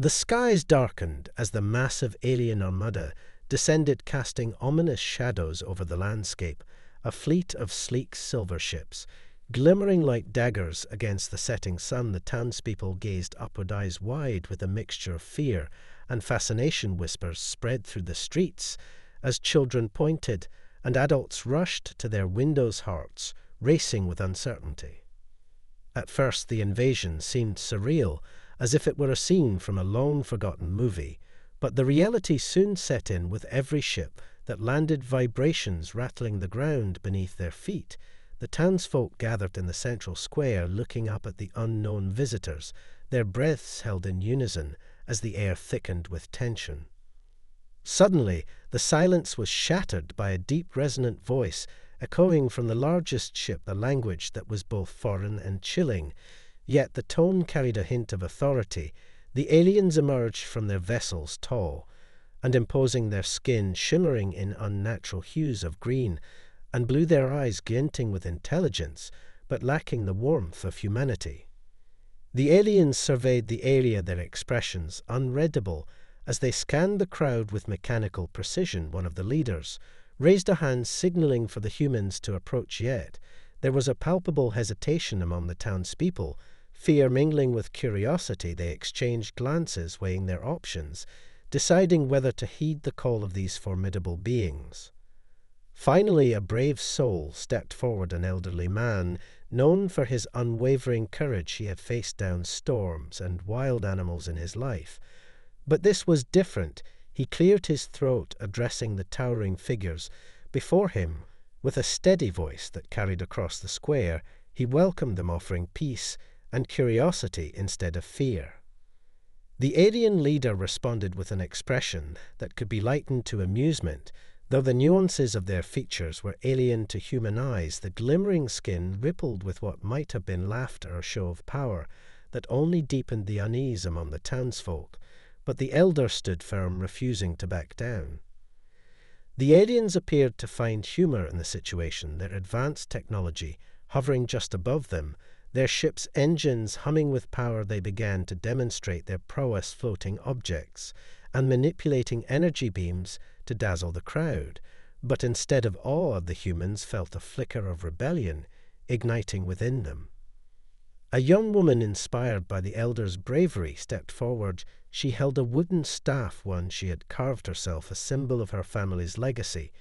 The skies darkened as the massive alien armada descended, casting ominous shadows over the landscape, a fleet of sleek silver ships. Glimmering like daggers against the setting sun, the townspeople gazed upward, eyes wide with a mixture of fear and fascination. Whispers spread through the streets as children pointed and adults rushed to their windows, hearts racing with uncertainty. At first, the invasion seemed surreal, as if it were a scene from a long-forgotten movie, but the reality soon set in with every ship that landed, vibrations rattling the ground beneath their feet. The townsfolk gathered in the central square, looking up at the unknown visitors, their breaths held in unison as the air thickened with tension. Suddenly, the silence was shattered by a deep, resonant voice echoing from the largest ship, a language that was both foreign and chilling. Yet the tone carried a hint of authority. The aliens emerged from their vessels, tall and imposing, their skin shimmering in unnatural hues of green and blue, their eyes glinting with intelligence, but lacking the warmth of humanity. The aliens surveyed the area, their expressions unreadable, as they scanned the crowd with mechanical precision. One of the leaders raised a hand, signaling for the humans to approach, yet there was a palpable hesitation among the townspeople, fear mingling with curiosity. They exchanged glances, weighing their options, deciding whether to heed the call of these formidable beings. Finally, a brave soul stepped forward, an elderly man, known for his unwavering courage. He had faced down storms and wild animals in his life. But this was different. He cleared his throat, addressing the towering figures before him. With a steady voice that carried across the square, he welcomed them, offering peace and curiosity instead of fear. The alien leader responded with an expression that could be likened to amusement, though the nuances of their features were alien to human eyes. The glimmering skin rippled with what might have been laughter, a show of power that only deepened the unease among the townsfolk. But the elder stood firm, refusing to back down. The aliens appeared to find humor in the situation, their advanced technology hovering just above them, their ship's engines humming with power. They began to demonstrate their prowess, floating objects and manipulating energy beams to dazzle the crowd. But instead of awe, the humans felt a flicker of rebellion igniting within them. A young woman, inspired by the elder's bravery, stepped forward. She held a wooden staff, one she had carved herself, a symbol of her family's legacy.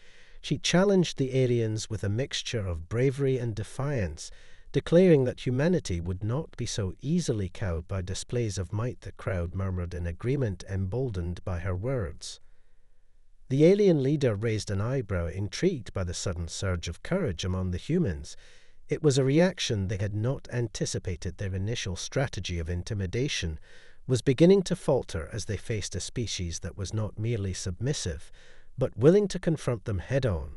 She challenged the aliens with a mixture of bravery and defiance, declaring that humanity would not be so easily cowed by displays of might. The crowd murmured in agreement, emboldened by her words. The alien leader raised an eyebrow, intrigued by the sudden surge of courage among the humans. It was a reaction they had not anticipated. Their initial strategy of intimidation was beginning to falter as they faced a species that was not merely submissive, but willing to confront them head-on.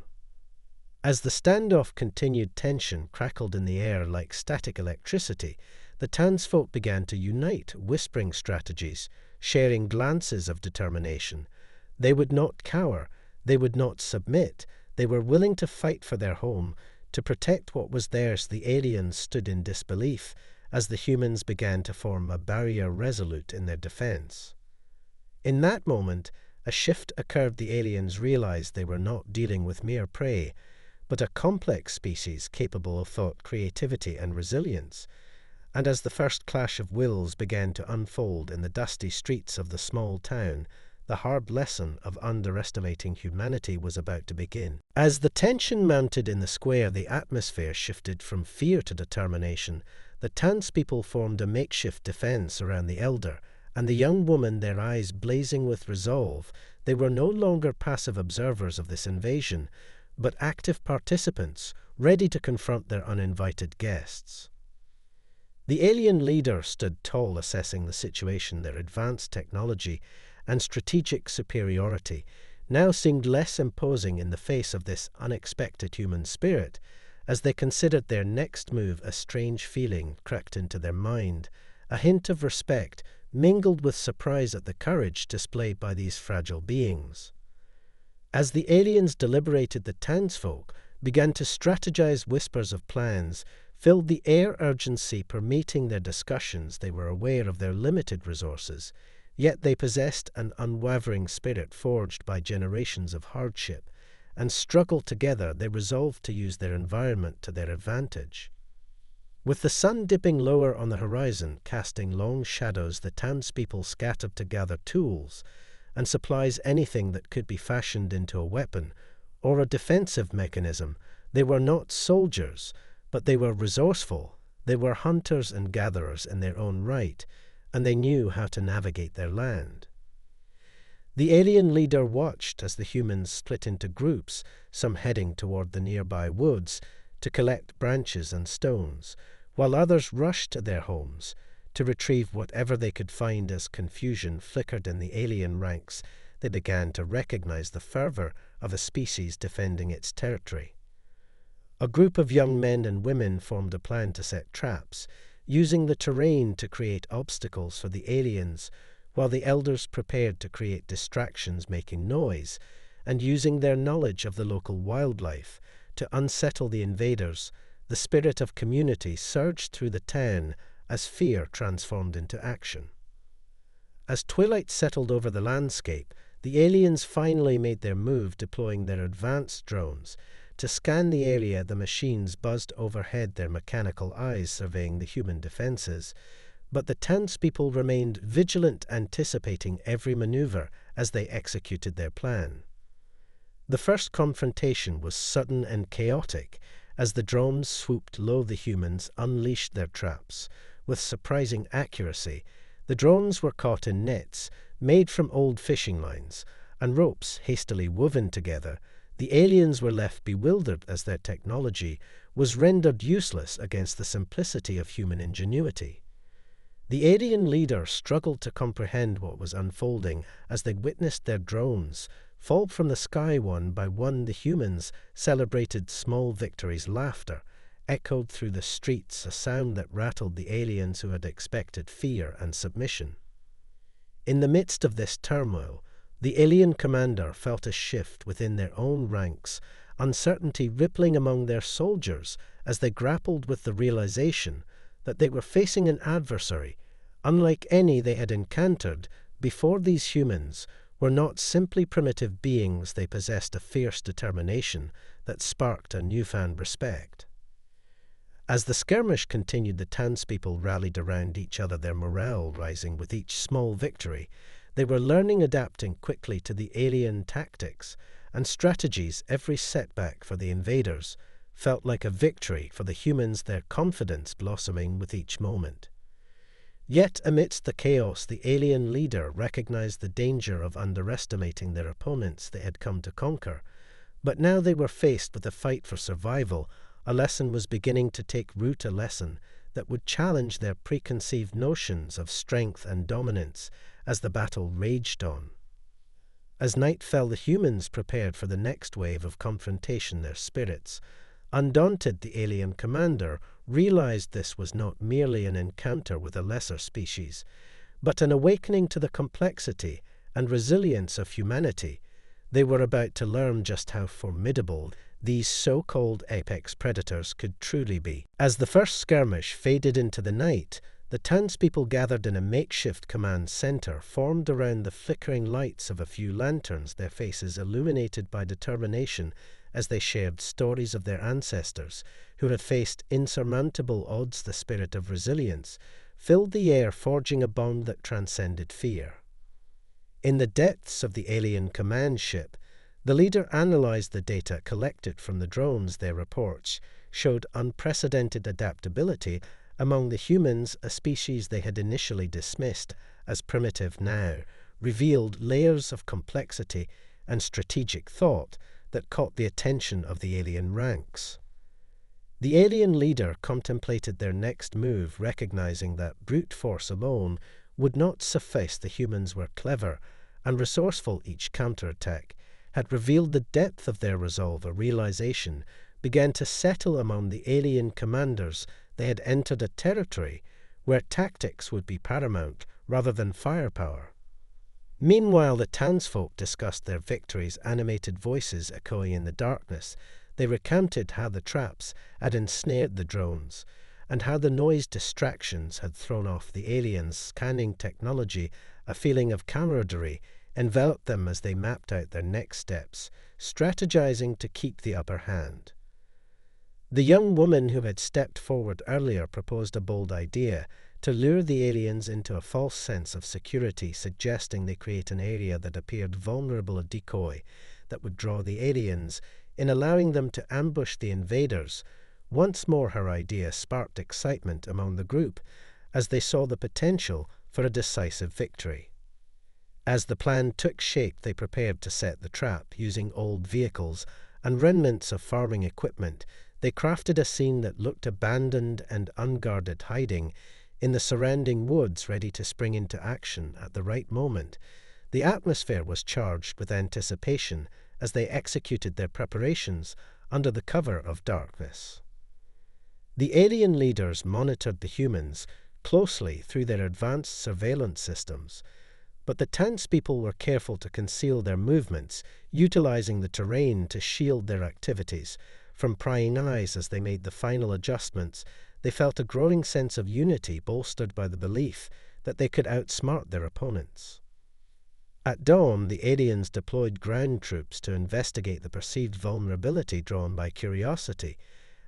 As the standoff continued, tension crackled in the air like static electricity. The townsfolk began to unite, whispering strategies, sharing glances of determination. They would not cower, they would not submit, they were willing to fight for their home, to protect what was theirs. The aliens stood in disbelief as the humans began to form a barrier, resolute in their defense. In that moment, a shift occurred. The aliens realized they were not dealing with mere prey, but a complex species capable of thought, creativity, and resilience. And as the first clash of wills began to unfold in the dusty streets of the small town, the hard lesson of underestimating humanity was about to begin. As the tension mounted in the square, the atmosphere shifted from fear to determination. The townspeople formed a makeshift defense around the elder and the young woman, their eyes blazing with resolve. They were no longer passive observers of this invasion, but active participants, ready to confront their uninvited guests. The alien leader stood tall, assessing the situation. Their advanced technology and strategic superiority now seemed less imposing in the face of this unexpected human spirit. As they considered their next move, a strange feeling crept into their mind, a hint of respect mingled with surprise at the courage displayed by these fragile beings. As the aliens deliberated, the townsfolk began to strategize. Whispers of plans filled the air, urgency permeating their discussions. They were aware of their limited resources, Yet they possessed an unwavering spirit forged by generations of hardship, and struggled together, they resolved to use their environment to their advantage. With the sun dipping lower on the horizon, casting long shadows, the townspeople scattered to gather tools and supplies, anything that could be fashioned into a weapon or a defensive mechanism. They were not soldiers, but they were resourceful. They were hunters and gatherers in their own right, and they knew how to navigate their land. The alien leader watched as the humans split into groups, some heading toward the nearby woods to collect branches and stones, while others rushed to their homes to retrieve whatever they could find. As confusion flickered in the alien ranks, they began to recognize the fervor of a species defending its territory. A group of young men and women formed a plan to set traps, using the terrain to create obstacles for the aliens, while the elders prepared to create distractions, making noise, and using their knowledge of the local wildlife to unsettle the invaders. The spirit of community surged through the town as fear transformed into action. As twilight settled over the landscape, the aliens finally made their move, deploying their advanced drones. To scan the area, the machines buzzed overhead, their mechanical eyes surveying the human defenses. But the townspeople remained vigilant, anticipating every maneuver as they executed their plan. The first confrontation was sudden and chaotic. As the drones swooped low, the humans unleashed their traps. With surprising accuracy, the drones were caught in nets made from old fishing lines and ropes hastily woven together. The aliens were left bewildered as their technology was rendered useless against the simplicity of human ingenuity. The alien leader struggled to comprehend what was unfolding as they witnessed their drones fall from the sky. One by one, the humans celebrated small victories. Laughter echoed through the streets, a sound that rattled the aliens who had expected fear and submission. In the midst of this turmoil, the alien commander felt a shift within their own ranks, uncertainty rippling among their soldiers as they grappled with the realization that they were facing an adversary unlike any they had encountered before. These humans were not simply primitive beings, they possessed a fierce determination that sparked a newfound respect. As the skirmish continued, the townspeople rallied around each other, their morale rising with each small victory. They were learning, adapting quickly to the alien tactics and strategies. Every setback for the invaders felt like a victory for the humans, their confidence blossoming with each moment. Yet amidst the chaos, the alien leader recognized the danger of underestimating their opponents they had come to conquer. But now they were faced with a fight for survival. A lesson was beginning to take root, a lesson that would challenge their preconceived notions of strength and dominance as the battle raged on. As night fell, the humans prepared for the next wave of confrontation. Their spirits undaunted, the alien commander realized this was not merely an encounter with a lesser species, but an awakening to the complexity and resilience of humanity. They were about to learn just how formidable these so-called apex predators could truly be. As the first skirmish faded into the night, the townspeople gathered in a makeshift command center formed around the flickering lights of a few lanterns, their faces illuminated by determination as they shared stories of their ancestors who had faced insurmountable odds. The spirit of resilience filled the air, forging a bond that transcended fear. In the depths of the alien command ship, the leader analyzed the data collected from the drones. Their reports showed unprecedented adaptability among the humans, a species they had initially dismissed as primitive now revealed layers of complexity and strategic thought that caught the attention of the alien ranks. The alien leader contemplated their next move, recognizing that brute force alone would not suffice. The humans were clever and resourceful. Each counterattack had revealed the depth of their resolve. A realization began to settle among the alien commanders. They had entered a territory where tactics would be paramount rather than firepower. Meanwhile, the townsfolk discussed their victories, animated voices echoing in the darkness. They recounted how the traps had ensnared the drones, and how the noise distractions had thrown off the aliens' scanning technology A feeling of camaraderie enveloped them as they mapped out their next steps, strategizing to keep the upper hand. The young woman who had stepped forward earlier proposed a bold idea to lure the aliens into a false sense of security, suggesting they create an area that appeared vulnerable, a decoy that would draw the aliens in, allowing them to ambush the invaders. Once more her idea sparked excitement among the group as they saw the potential for a decisive victory. As the plan took shape, they prepared to set the trap. Using old vehicles and remnants of farming equipment, they crafted a scene that looked abandoned and unguarded, hiding in the surrounding woods, ready to spring into action at the right moment. The atmosphere was charged with anticipation as they executed their preparations under the cover of darkness. The alien leaders monitored the humans closely through their advanced surveillance systems, but the townspeople were careful to conceal their movements, utilizing the terrain to shield their activities from prying eyes. As they made the final adjustments, they felt a growing sense of unity, bolstered by the belief that they could outsmart their opponents. At dawn, the aliens deployed ground troops to investigate the perceived vulnerability drawn by curiosity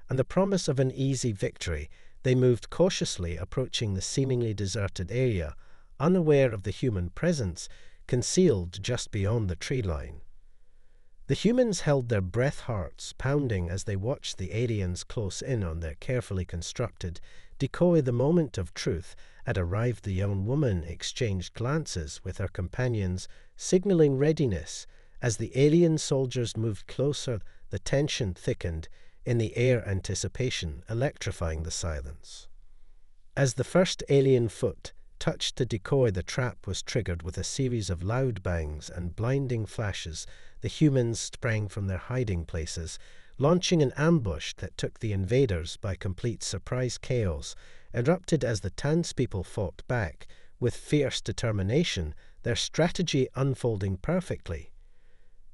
and the promise of an easy victory. They moved cautiously, approaching the seemingly deserted area, unaware of the human presence concealed just beyond the tree line. The humans held their breath, hearts pounding as they watched the aliens close in on their carefully constructed decoy. The moment of truth had arrived. The young woman exchanged glances with her companions, signaling readiness. As the alien soldiers moved closer, the tension thickened in the air, anticipation electrifying the silence. As the first alien foot touched the decoy, the trap was triggered with a series of loud bangs and blinding flashes. The humans sprang from their hiding places, launching an ambush that took the invaders by complete surprise. Chaos erupted as the townspeople fought back with fierce determination, their strategy unfolding perfectly.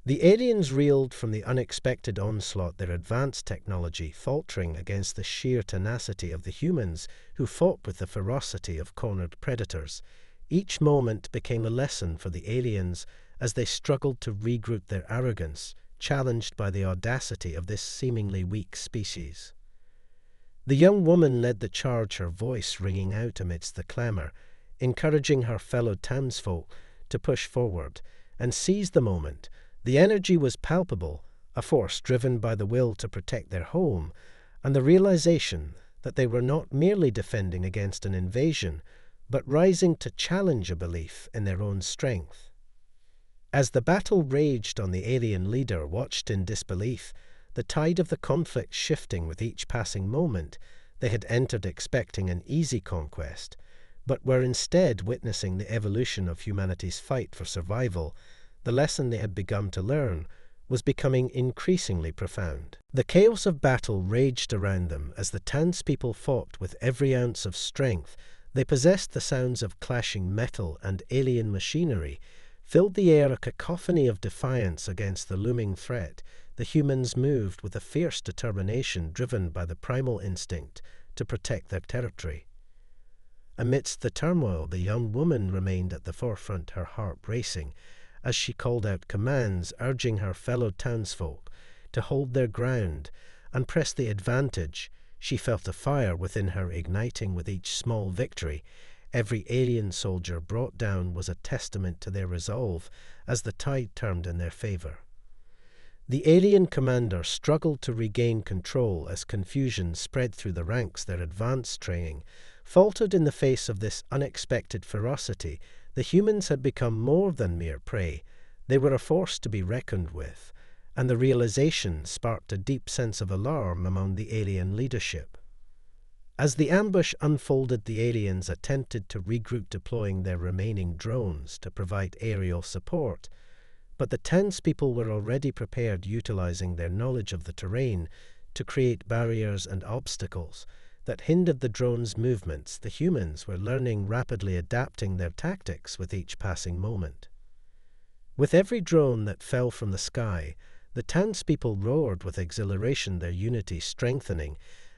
The aliens reeled from the unexpected onslaught, their advanced technology faltering against the sheer tenacity of the humans who fought with the ferocity of cornered predators. Each moment became a lesson for the aliens as they struggled to regroup, their arrogance challenged by the audacity of this seemingly weak species. The young woman led the charge, her voice ringing out amidst the clamor, encouraging her fellow townsfolk to push forward and seize the moment. The energy was palpable, a force driven by the will to protect their home and the realization that they were not merely defending against an invasion, but rising to challenge a belief in their own strength. As the battle raged on, the alien leader watched in disbelief, the tide of the conflict shifting with each passing moment. They had entered expecting an easy conquest, but were instead witnessing the evolution of humanity's fight for survival. The lesson they had begun to learn was becoming increasingly profound. The chaos of battle raged around them as the townspeople fought with every ounce of strength. They possessed the sounds of clashing metal and alien machinery, filled the air, a cacophony of defiance against the looming threat. The humans moved with a fierce determination, driven by the primal instinct to protect their territory. Amidst the turmoil, the young woman remained at the forefront, her heart racing as she called out commands, urging her fellow townsfolk to hold their ground and press the advantage. She felt a fire within her igniting with each small victory. Every alien soldier brought down was a testament to their resolve as the tide turned in their favor. The alien commander struggled to regain control as confusion spread through the ranks. Their advanced training faltered in the face of this unexpected ferocity. The humans had become more than mere prey. They were a force to be reckoned with, and the realization sparked a deep sense of alarm among the alien leadership. As the ambush unfolded, the aliens attempted to regroup, deploying their remaining drones to provide aerial support, but the townspeople were already prepared, utilizing their knowledge of the terrain to create barriers and obstacles that hindered the drones' movements. The humans were learning, rapidly adapting their tactics with each passing moment. With every drone that fell from the sky, the townspeople roared with exhilaration, their unity strengthening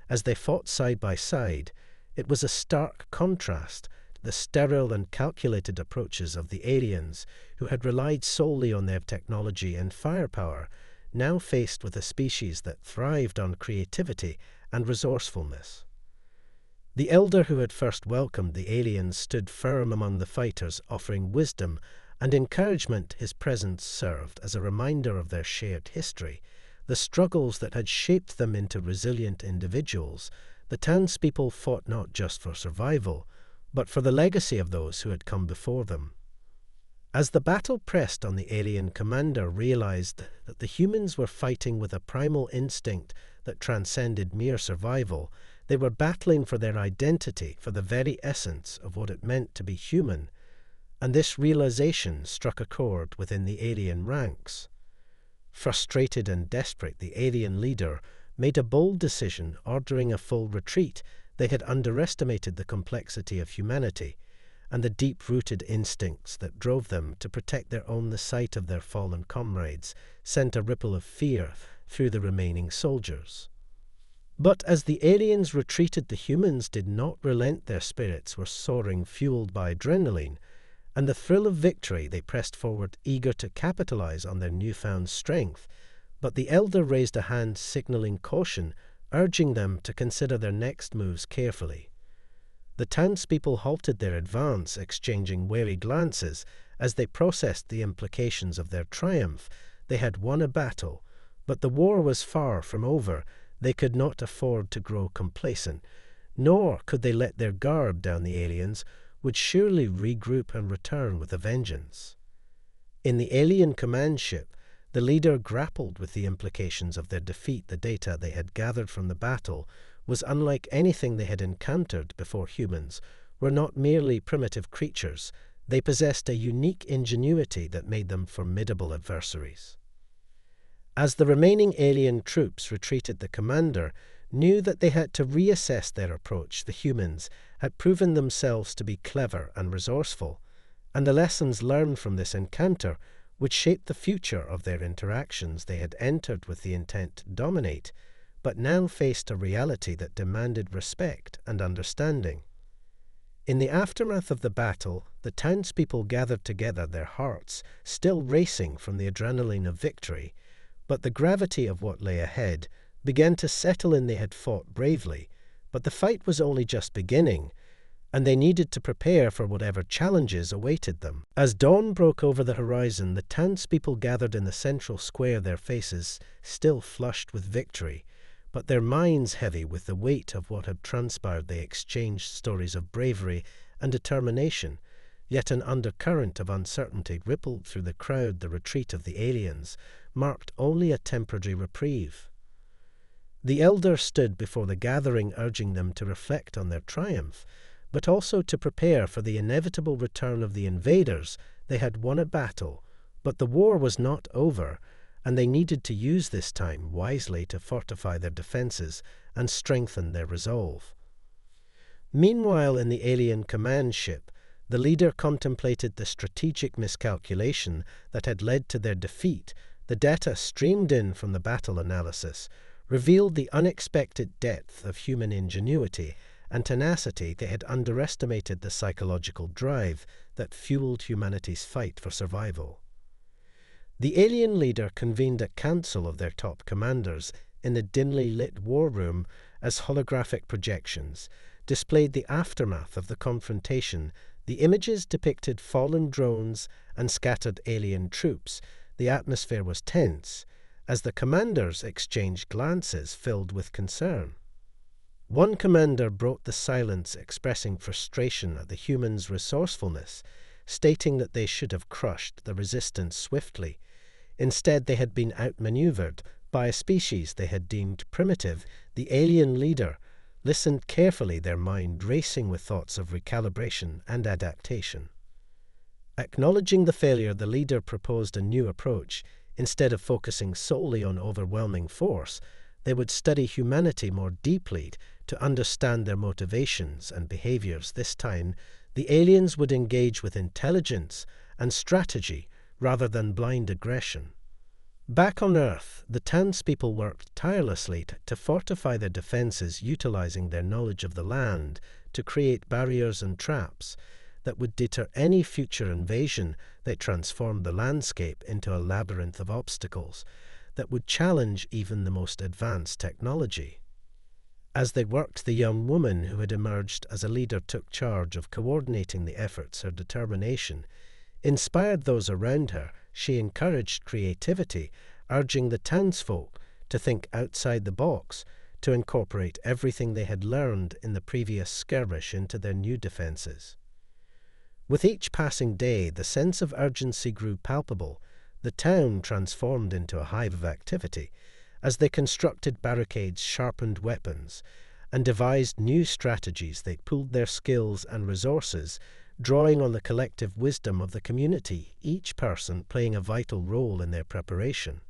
as they fought side by side. It was a stark contrast the sterile and calculated approaches of the aliens, who had relied solely on their technology and firepower, now faced with a species that thrived on creativity and resourcefulness. The elder who had first welcomed the aliens stood firm among the fighters, offering wisdom and encouragement. His presence served as a reminder of their shared history, the struggles that had shaped them into resilient individuals. The townspeople fought not just for survival, but for the legacy of those who had come before them. As the battle pressed on, the alien commander realized that the humans were fighting with a primal instinct that transcended mere survival. They were battling for their identity, for the very essence of what it meant to be human, and this realization struck a chord within the alien ranks. Frustrated and desperate, the alien leader made a bold decision, ordering a full retreat. They had underestimated the complexity of humanity and the deep-rooted instincts that drove them to protect their own. The sight of their fallen comrades sent a ripple of fear through the remaining soldiers. But as the aliens retreated, the humans did not relent. Their spirits were soaring, fueled by adrenaline and the thrill of victory. They pressed forward, eager to capitalize on their newfound strength. But the elder raised a hand, signaling caution, urging them to consider their next moves carefully. The townspeople halted their advance, exchanging wary glances as they processed the implications of their triumph. They had won a battle, but the war was far from over. They could not afford to grow complacent, nor could they let their guard down. The aliens would surely regroup and return with a vengeance. In the alien command ship, the leader grappled with the implications of their defeat. The data they had gathered from the battle was unlike anything they had encountered before. Humans were not merely primitive creatures. They possessed a unique ingenuity that made them formidable adversaries. As the remaining alien troops retreated, the commander knew that they had to reassess their approach. The humans had proven themselves to be clever and resourceful, and the lessons learned from this encounter would shape the future of their interactions. They had entered with the intent to dominate, but now faced a reality that demanded respect and understanding. In the aftermath of the battle, the townspeople gathered together, their hearts still racing from the adrenaline of victory, but the gravity of what lay ahead began to settle in. They had fought bravely, but the fight was only just beginning, and they needed to prepare for whatever challenges awaited them. As dawn broke over the horizon, the townspeople gathered in the central square, their faces still flushed with victory, but their minds heavy with the weight of what had transpired. They exchanged stories of bravery and determination, yet an undercurrent of uncertainty rippled through the crowd. The retreat of the aliens marked only a temporary reprieve. The elder stood before the gathering, urging them to reflect on their triumph, but also to prepare for the inevitable return of the invaders. They had won a battle, but the war was not over, and they needed to use this time wisely to fortify their defenses and strengthen their resolve. Meanwhile, in the alien command ship, the leader contemplated the strategic miscalculation that had led to their defeat. The data streamed in from the battle analysis revealed the unexpected depth of human ingenuity and tenacity. They had underestimated the psychological drive that fueled humanity's fight for survival. The alien leader convened a council of their top commanders in the dimly lit war room as holographic projections displayed the aftermath of the confrontation. The images depicted fallen drones and scattered alien troops. The atmosphere was tense as the commanders exchanged glances filled with concern. One commander broke the silence, expressing frustration at the humans' resourcefulness, stating that they should have crushed the resistance swiftly. Instead, they had been outmaneuvered by a species they had deemed primitive. The alien leader listened carefully, their mind racing with thoughts of recalibration and adaptation. Acknowledging the failure, the leader proposed a new approach. Instead of focusing solely on overwhelming force, they would study humanity more deeply to understand their motivations and behaviors. This time, the aliens would engage with intelligence and strategy rather than blind aggression. Back on Earth, the townspeople worked tirelessly to fortify their defenses, utilizing their knowledge of the land to create barriers and traps. that would deter any future invasion. They transformed the landscape into a labyrinth of obstacles that would challenge even the most advanced technology. As they worked, the young woman who had emerged as a leader took charge of coordinating the efforts. Her determination inspired those around her. She encouraged creativity, urging the townsfolk to think outside the box, to incorporate everything they had learned in the previous skirmish into their new defenses. With each passing day, the sense of urgency grew palpable. The town transformed into a hive of activity as they constructed barricades, sharpened weapons, and devised new strategies. They pooled their skills and resources, drawing on the collective wisdom of the community, each person playing a vital role in their preparation.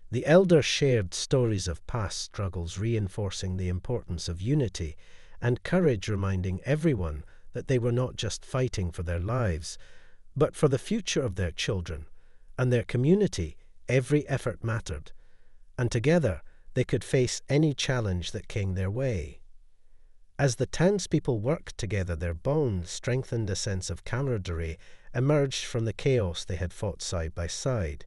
The elders shared stories of past struggles, reinforcing the importance of unity and courage, reminding everyone that they were not just fighting for their lives, but for the future of their children and their community. Every effort mattered, and together they could face any challenge that came their way. As the townspeople worked together, their bonds strengthened. A sense of camaraderie emerged from the chaos. They had fought side by side,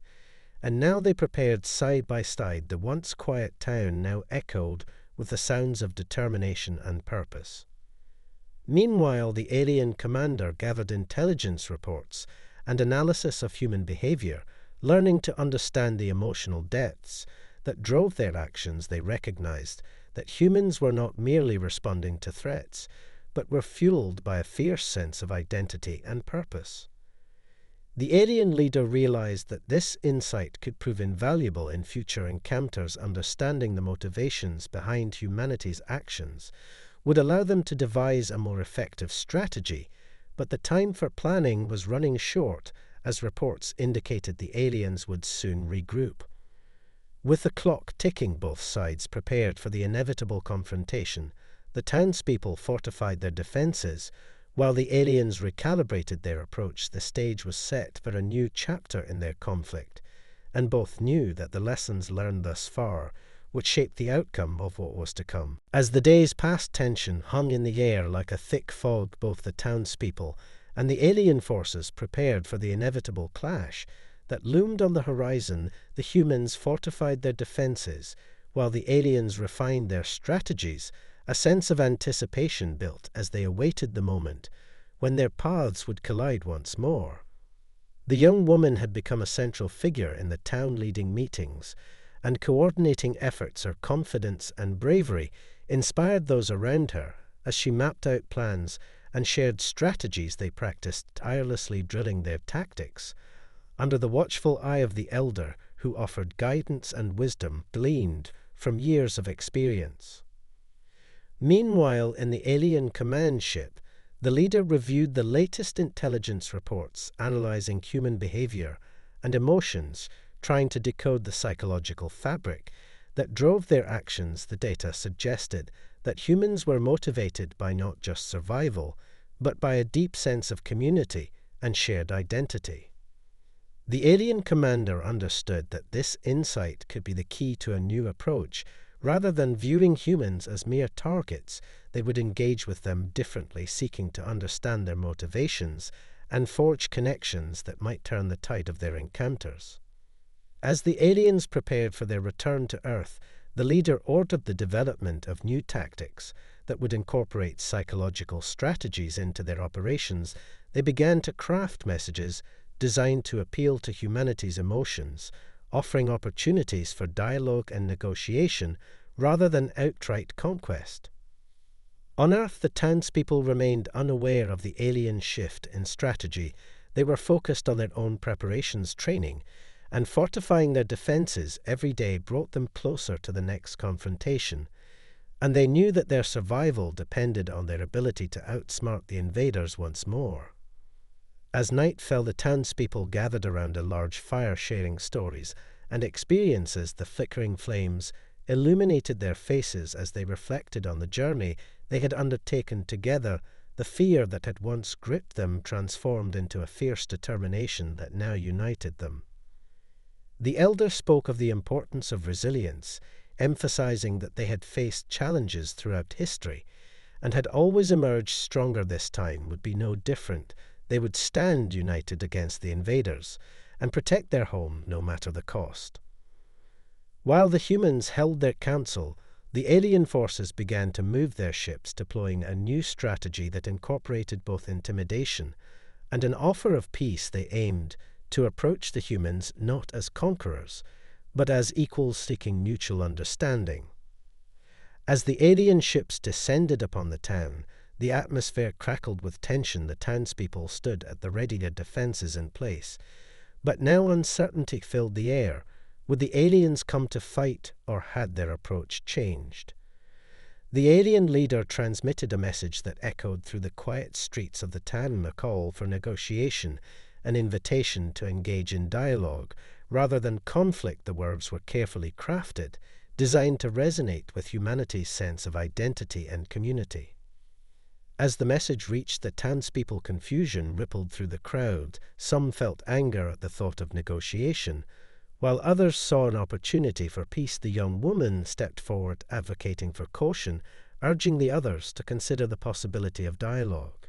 and now they prepared side by side. The once quiet town now echoed with the sounds of determination and purpose. Meanwhile, the alien commander gathered intelligence reports and analysis of human behavior, learning to understand the emotional depths that drove their actions. They recognized that humans were not merely responding to threats, but were fueled by a fierce sense of identity and purpose. The alien leader realized that this insight could prove invaluable in future encounters. Understanding the motivations behind humanity's actions would allow them to devise a more effective strategy, but the time for planning was running short, as reports indicated the aliens would soon regroup. With the clock ticking, both sides prepared for the inevitable confrontation. The townspeople fortified their defenses, while the aliens recalibrated their approach. The stage was set for a new chapter in their conflict, and both knew that the lessons learned thus far would shape the outcome of what was to come. As the days passed, tension hung in the air like a thick fog. Both the townspeople and the alien forces prepared for the inevitable clash that loomed on the horizon. The humans fortified their defenses, while the aliens refined their strategies. A sense of anticipation built as they awaited the moment when their paths would collide once more. The young woman had become a central figure in the town, leading meetings and coordinating efforts. Her confidence and bravery inspired those around her as she mapped out plans and shared strategies. They practiced tirelessly, drilling their tactics under the watchful eye of the elder, who offered guidance and wisdom gleaned from years of experience. Meanwhile, in the alien command ship, the leader reviewed the latest intelligence reports, analyzing human behavior and emotions, trying to decode the psychological fabric that drove their actions. The data suggested that humans were motivated by not just survival, but by a deep sense of community and shared identity. The alien commander understood that this insight could be the key to a new approach. Rather than viewing humans as mere targets, they would engage with them differently, seeking to understand their motivations and forge connections that might turn the tide of their encounters. As the aliens prepared for their return to Earth, the leader ordered the development of new tactics that would incorporate psychological strategies into their operations. They began to craft messages designed to appeal to humanity's emotions, offering opportunities for dialogue and negotiation rather than outright conquest. On Earth, the townspeople remained unaware of the alien shift in strategy. They were focused on their own preparations, training, and fortifying their defenses. Every day brought them closer to the next confrontation, and they knew that their survival depended on their ability to outsmart the invaders once more. As night fell, the townspeople gathered around a large fire, sharing stories and experiences. The flickering flames illuminated their faces as they reflected on the journey they had undertaken together. The fear that had once gripped them transformed into a fierce determination that now united them. The elder spoke of the importance of resilience, emphasizing that they had faced challenges throughout history, and had always emerged stronger. This time would be no different. They would stand united against the invaders and protect their home no matter the cost. While the humans held their council, the alien forces began to move their ships, deploying a new strategy that incorporated both intimidation and an offer of peace. They aimed to approach the humans not as conquerors, but as equals seeking mutual understanding. As the alien ships descended upon the town, the atmosphere crackled with tension. The townspeople stood at the ready, their defenses in place. But now uncertainty filled the air. Would the aliens come to fight, or had their approach changed? The alien leader transmitted a message that echoed through the quiet streets of the town, a call for negotiation, an invitation to engage in dialogue. Rather than conflict, the words were carefully crafted, designed to resonate with humanity's sense of identity and community. As the message reached the townspeople, confusion rippled through the crowd. Some felt anger at the thought of negotiation, while others saw an opportunity for peace. The young woman stepped forward, advocating for caution, urging the others to consider the possibility of dialogue.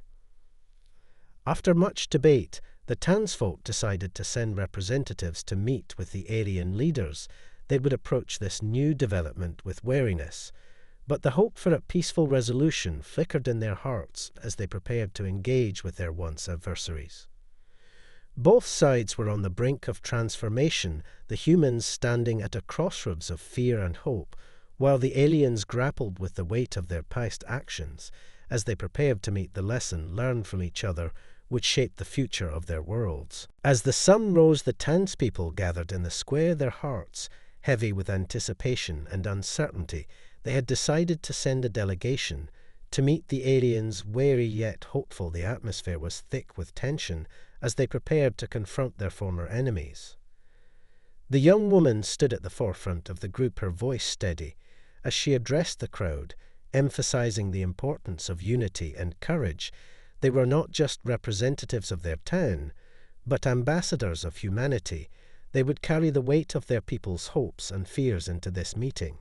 After much debate, the townsfolk decided to send representatives to meet with the alien leaders. They would approach this new development with wariness, but the hope for a peaceful resolution flickered in their hearts as they prepared to engage with their once adversaries. Both sides were on the brink of transformation, the humans standing at a crossroads of fear and hope, while the aliens grappled with the weight of their past actions as they prepared to meet the lesson learned from each other, which shaped the future of their worlds. As the sun rose, the townspeople gathered in the square, their hearts heavy with anticipation and uncertainty. They had decided to send a delegation to meet the aliens, wary yet hopeful. The atmosphere was thick with tension as they prepared to confront their former enemies. The young woman stood at the forefront of the group, her voice steady as she addressed the crowd, emphasizing the importance of unity and courage. They were not just representatives of their town, but ambassadors of humanity. They would carry the weight of their people's hopes and fears into this meeting.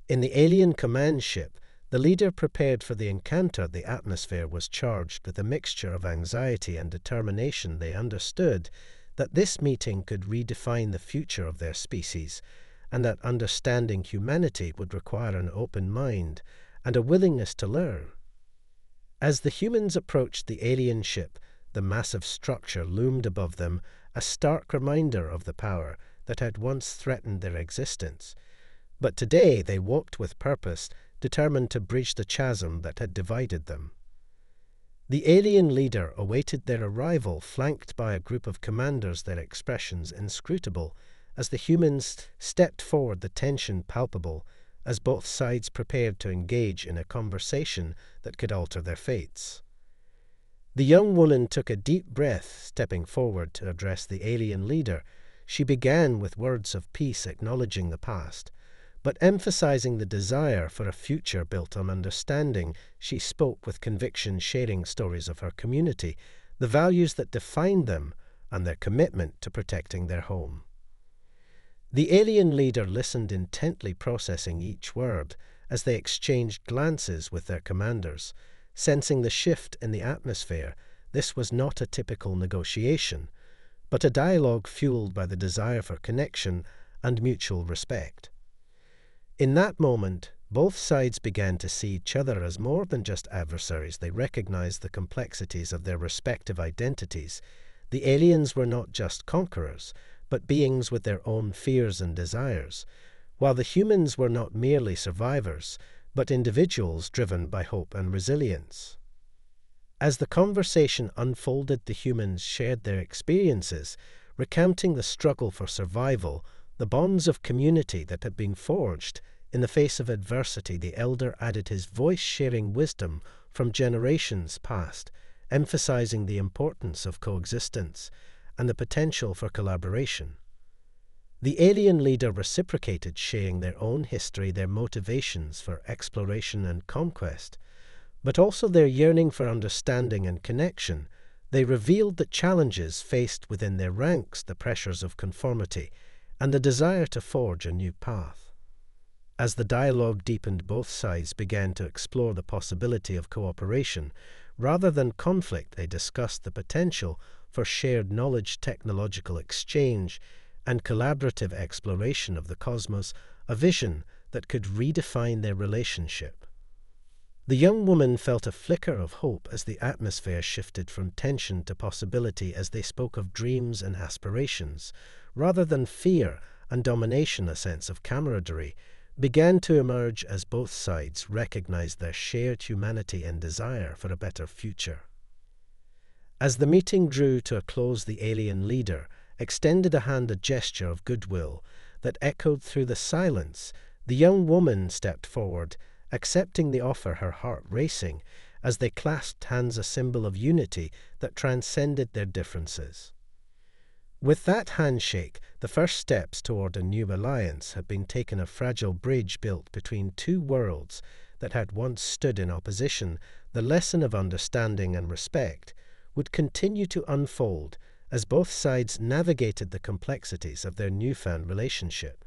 In the alien command ship, the leader prepared for the encounter. The atmosphere was charged with a mixture of anxiety and determination. They understood that this meeting could redefine the future of their species, and that understanding humanity would require an open mind and a willingness to learn. As the humans approached the alien ship, the massive structure loomed above them, a stark reminder of the power that had once threatened their existence. But today they walked with purpose, determined to bridge the chasm that had divided them. The alien leader awaited their arrival, flanked by a group of commanders, their expressions inscrutable. As the humans stepped forward, the tension palpable, as both sides prepared to engage in a conversation that could alter their fates. The young woman took a deep breath, stepping forward to address the alien leader. She began with words of peace, acknowledging the past, but emphasizing the desire for a future built on understanding. She spoke with conviction, sharing stories of her community, the values that defined them, and their commitment to protecting their home. The alien leader listened intently, processing each word as they exchanged glances with their commanders. Sensing the shift in the atmosphere, this was not a typical negotiation, but a dialogue fueled by the desire for connection and mutual respect. In that moment, both sides began to see each other as more than just adversaries. They recognized the complexities of their respective identities. The aliens were not just conquerors, but beings with their own fears and desires, while the humans were not merely survivors, but individuals driven by hope and resilience. As the conversation unfolded, the humans shared their experiences, recounting the struggle for survival, the bonds of community that had been forged in the face of adversity. The elder added his voice, sharing wisdom from generations past, emphasizing the importance of coexistence and the potential for collaboration. The alien leader reciprocated, sharing their own history, their motivations for exploration and conquest, but also their yearning for understanding and connection. They revealed the challenges faced within their ranks, the pressures of conformity, and the desire to forge a new path. As the dialogue deepened, both sides began to explore the possibility of cooperation. Rather than conflict, they discussed the potential for shared knowledge, technological exchange, and collaborative exploration of the cosmos, a vision that could redefine their relationship. The young woman felt a flicker of hope as the atmosphere shifted from tension to possibility as they spoke of dreams and aspirations. Rather than fear and domination, a sense of camaraderie began to emerge as both sides recognized their shared humanity and desire for a better future. As the meeting drew to a close, the alien leader extended a hand, a gesture of goodwill that echoed through the silence. The young woman stepped forward, accepting the offer, her heart racing as they clasped hands, a symbol of unity that transcended their differences. With that handshake, the first steps toward a new alliance had been taken, a fragile bridge built between two worlds that had once stood in opposition. The lesson of understanding and respect would continue to unfold as both sides navigated the complexities of their newfound relationship.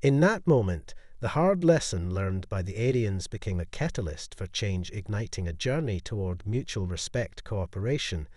In that moment, the hard lesson learned by the aliens became a catalyst for change, igniting a journey toward mutual respect, cooperation,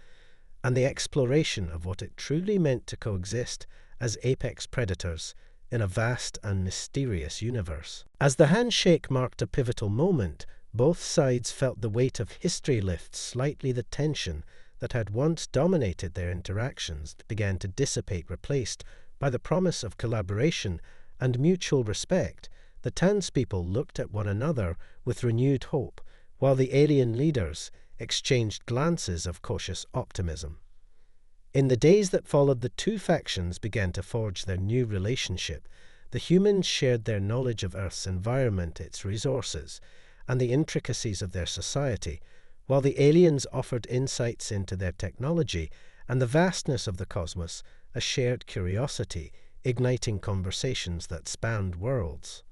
and the exploration of what it truly meant to coexist as apex predators in a vast and mysterious universe. As the handshake marked a pivotal moment, both sides felt the weight of history lift slightly. The tension that had once dominated their interactions began to dissipate, replaced by the promise of collaboration and mutual respect. The townspeople looked at one another with renewed hope, while the alien leaders exchanged glances of cautious optimism. In the days that followed, the two factions began to forge their new relationship. The humans shared their knowledge of Earth's environment, its resources, and the intricacies of their society, while the aliens offered insights into their technology and the vastness of the cosmos, a shared curiosity, igniting conversations that spanned worlds.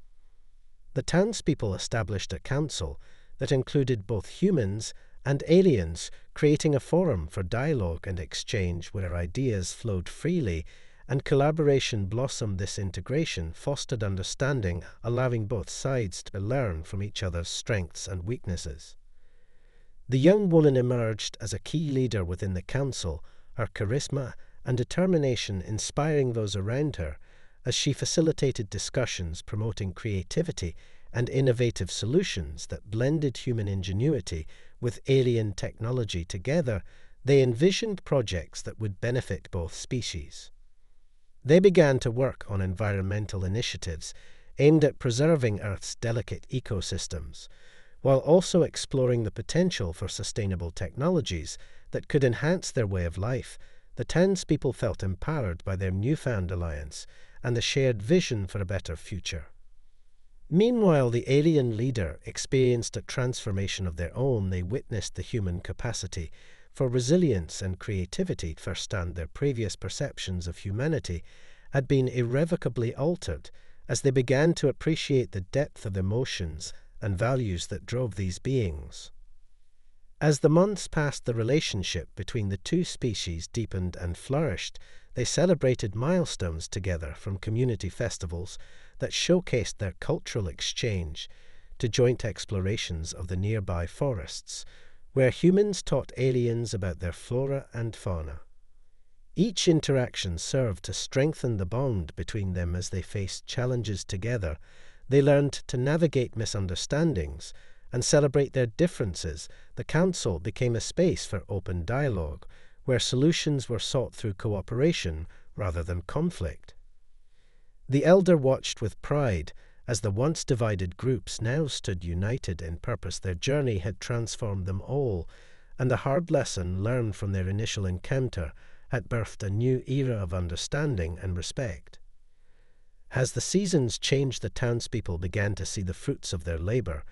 The townspeople established a council that included both humans and aliens, creating a forum for dialogue and exchange where ideas flowed freely and collaboration blossomed. This integration fostered understanding, allowing both sides to learn from each other's strengths and weaknesses. The young woman emerged as a key leader within the council, her charisma and determination inspiring those around her as she facilitated discussions, promoting creativity and innovative solutions that blended human ingenuity with alien technology. Together, they envisioned projects that would benefit both species. They began to work on environmental initiatives aimed at preserving Earth's delicate ecosystems, while also exploring the potential for sustainable technologies that could enhance their way of life. The townspeople felt empowered by their newfound alliance and the shared vision for a better future. Meanwhile, the alien leader experienced a transformation of their own. They witnessed the human capacity for resilience and creativity firsthand. Their previous perceptions of humanity had been irrevocably altered as they began to appreciate the depth of emotions and values that drove these beings. As the months passed, the relationship between the two species deepened and flourished. They celebrated milestones together, from community festivals that showcased their cultural exchange to joint explorations of the nearby forests, where humans taught aliens about their flora and fauna. Each interaction served to strengthen the bond between them as they faced challenges together. They learned to navigate misunderstandings and celebrate their differences. The council became a space for open dialogue, where solutions were sought through cooperation rather than conflict. The elder watched with pride as the once divided groups now stood united in purpose. Their journey had transformed them all, and the hard lesson learned from their initial encounter had birthed a new era of understanding and respect. As the seasons changed, the townspeople began to see the fruits of their labor.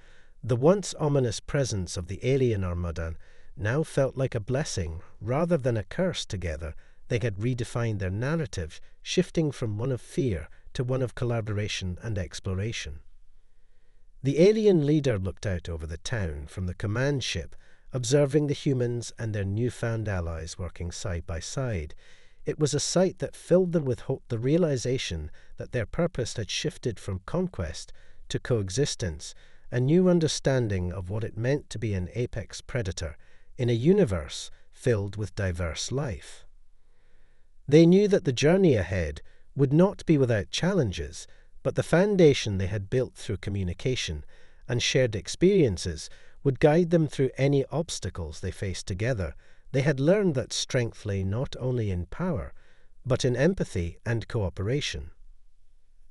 The once ominous presence of the alien armada now felt like a blessing rather than a curse. Together, they had redefined their narrative, shifting from one of fear to one of collaboration and exploration. The alien leader looked out over the town from the command ship, observing the humans and their newfound allies working side by side. It was a sight that filled them with hope, the realization that their purpose had shifted from conquest to coexistence, a new understanding of what it meant to be an apex predator in a universe filled with diverse life. They knew that the journey ahead would not be without challenges, but the foundation they had built through communication and shared experiences would guide them through any obstacles they faced together. They had learned that strength lay not only in power, but in empathy and cooperation.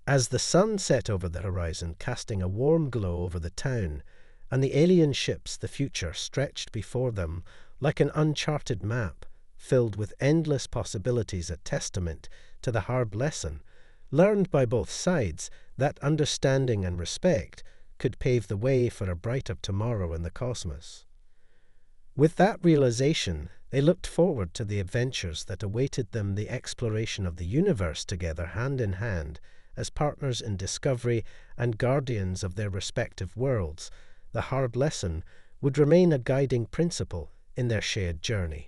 As the sun set over the horizon, casting a warm glow over the town, and the alien ships, the future stretched before them like an uncharted map, filled with endless possibilities, a testament to the hard lesson learned by both sides, that understanding and respect could pave the way for a brighter tomorrow in the cosmos. With that realization, they looked forward to the adventures that awaited them, the exploration of the universe together, hand in hand, as partners in discovery and guardians of their respective worlds. The hard lesson would remain a guiding principle in their shared journey.